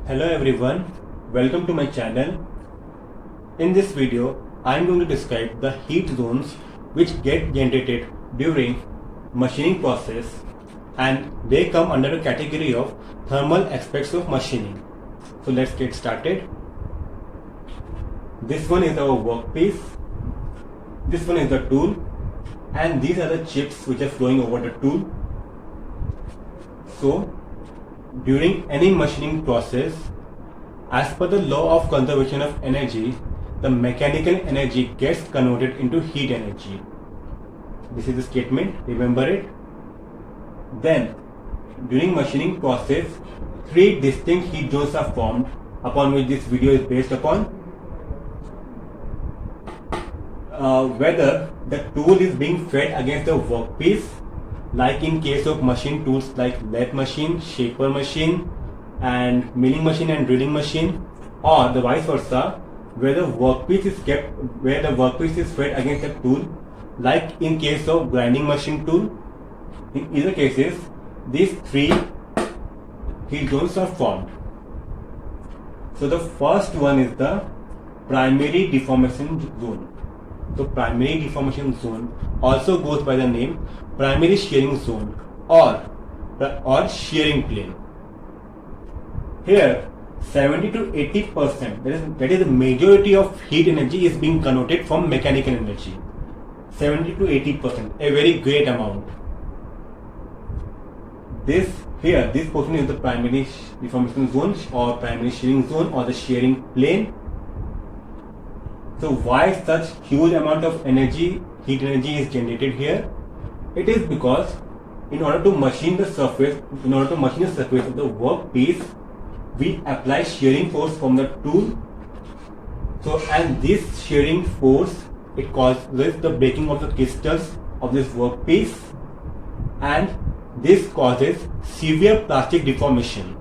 Hello everyone, welcome to my channel. In this video, I am going to describe the heat zones which get generated during machining process, and they come under a category of thermal aspects of machining. So let's get started. This one is our workpiece, this one is the tool, and these are the chips which are flowing over the tool. So during any machining process, as per the law of conservation of energy, the mechanical energy gets converted into heat energy. This is the statement, remember it. Then, during machining process, three distinct heat zones are formed, upon which this video is based upon. Whether the tool is being fed against the workpiece, like in case of machine tools like lathe machine, shaper machine, and milling machine and drilling machine, or the vice versa, where the workpiece is fed against the tool, like in case of grinding machine tool. In either cases, these three heat zones are formed. So the first one is the primary deformation zone. So primary deformation zone also goes by the name primary shearing zone or shearing plane. Here 70 to 80%, that is the majority of heat energy is being converted from mechanical energy. 70 to 80%, a very great amount. This portion is the primary deformation zone or primary shearing zone or the shearing plane. So why such huge amount of heat energy is generated here? It is because in order to machine the surface of the workpiece, we apply shearing force from the tool. So, and this shearing force, it causes the breaking of the crystals of this workpiece, and this causes severe plastic deformation.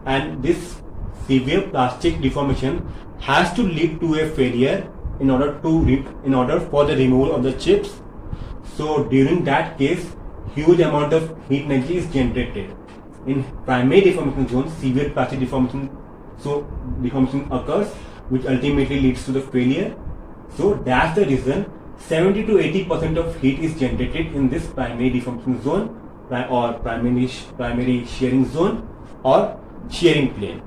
And this severe plastic deformation has to lead to a failure in order for the removal of the chips. So during that case, huge amount of heat energy is generated. In primary deformation zone, severe plastic deformation occurs, which ultimately leads to the failure. So that's the reason 70 to 80% of heat is generated in this primary deformation zone or primary shearing zone or shearing plane.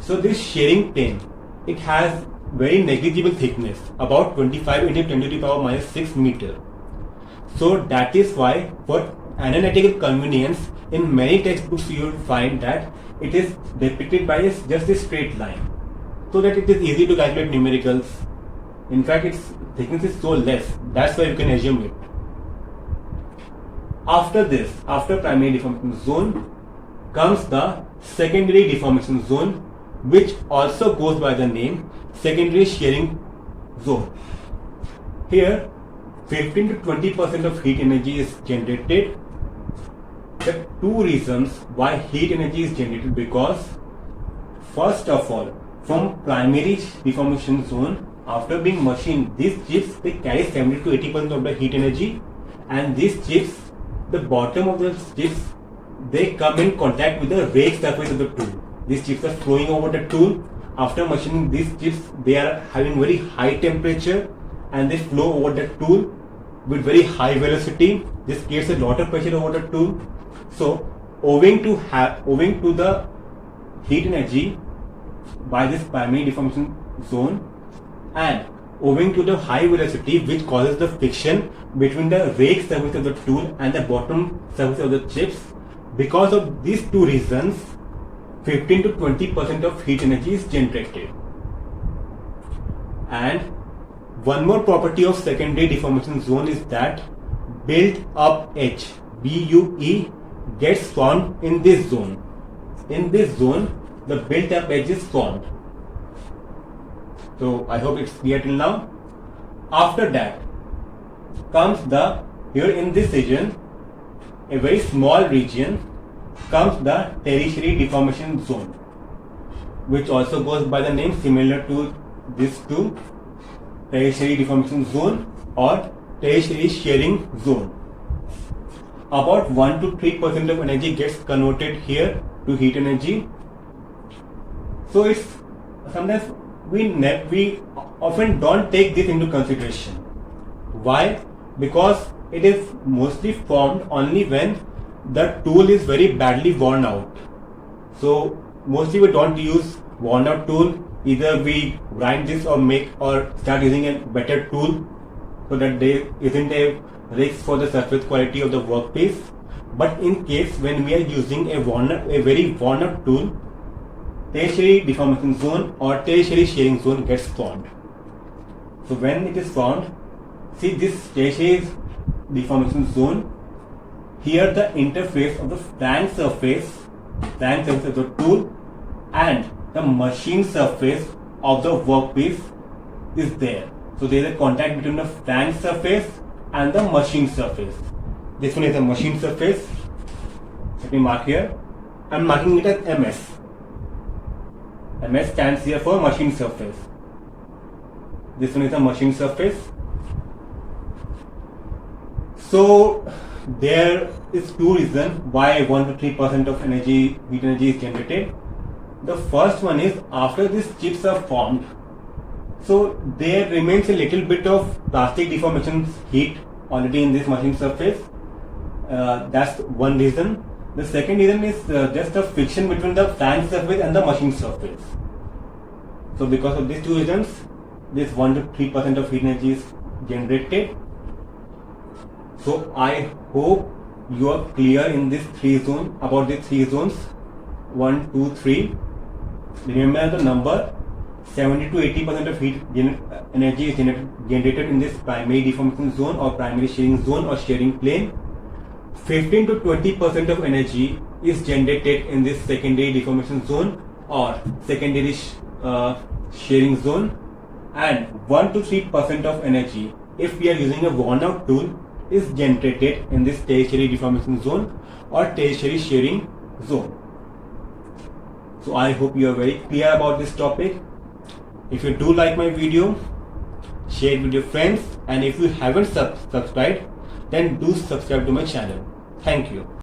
So this shearing plane, it has very negligible thickness, about 25 into 10 to the power minus 6 meter. So that is why, for analytical convenience, in many textbooks you will find that it is depicted by just a straight line, so that it is easy to calculate numericals. In fact, its thickness is so less, that's why you can assume it. After primary deformation zone comes the secondary deformation zone, which also goes by the name secondary shearing zone. Here 15 to 20% of heat energy is generated. There are two reasons why heat energy is generated, because first of all, from primary deformation zone, after being machined, these chips, they carry 70 to 80% of the heat energy, and these chips, the bottom of the chips, they come in contact with the rake surface of the tool. These chips are flowing over the tool. After machining these chips, they are having very high temperature and they flow over the tool with very high velocity. This creates a lot of pressure over the tool. So owing to the heat energy by this primary deformation zone, and owing to the high velocity which causes the friction between the rake surface of the tool and the bottom surface of the chips, because of these two reasons, 15 to 20% of heat energy is generated. And one more property of secondary deformation zone is that built up edge, BUE, gets formed in this zone. In this zone, the built up edge is formed. So I hope it's clear till now. After that comes here in this region, a very small region, comes the tertiary deformation zone, which also goes by the name similar to this two, tertiary deformation zone or tertiary shearing zone. About 1 to 3% of energy gets converted here to heat energy, So it's sometimes we often don't take this into consideration. Why? Because it is mostly formed only when the tool is very badly worn out. So mostly we don't use worn out tool. Either we grind this or start using a better tool so that there isn't a risk for the surface quality of the workpiece. But in case when we are using a very worn out tool, tertiary deformation zone or tertiary shearing zone gets formed. So when it is formed, see this tertiary deformation zone, here the interface of the flank surface of the tool and the machine surface of the workpiece is there. So there is a contact between the flank surface and the machine surface. This one is the machine surface. Let me mark here. I am marking it as MS. MS stands here for machine surface. This one is the machine surface. So there is two reasons why 1 to 3% of heat energy is generated. The first one is after these chips are formed, so there remains a little bit of plastic deformation heat already in this machine surface. That's one reason. The second reason is just the friction between the flank surface and the machine surface. So because of these two reasons, this 1 to 3% of heat energy is generated. So I hope you are clear in this about these three zones 1, 2, 3. Remember the number. 70 to 80% of heat energy is generated in this primary deformation zone or primary shearing zone or shearing plane. 15 to 20% of energy is generated in this secondary deformation zone or secondary shearing zone, and 1 to 3% of energy, if we are using a worn out tool, is generated in this tertiary deformation zone or tertiary shearing zone. So I hope you are very clear about this topic. If you do like my video, share it with your friends, and if you haven't subscribed, then do subscribe to my channel. Thank you.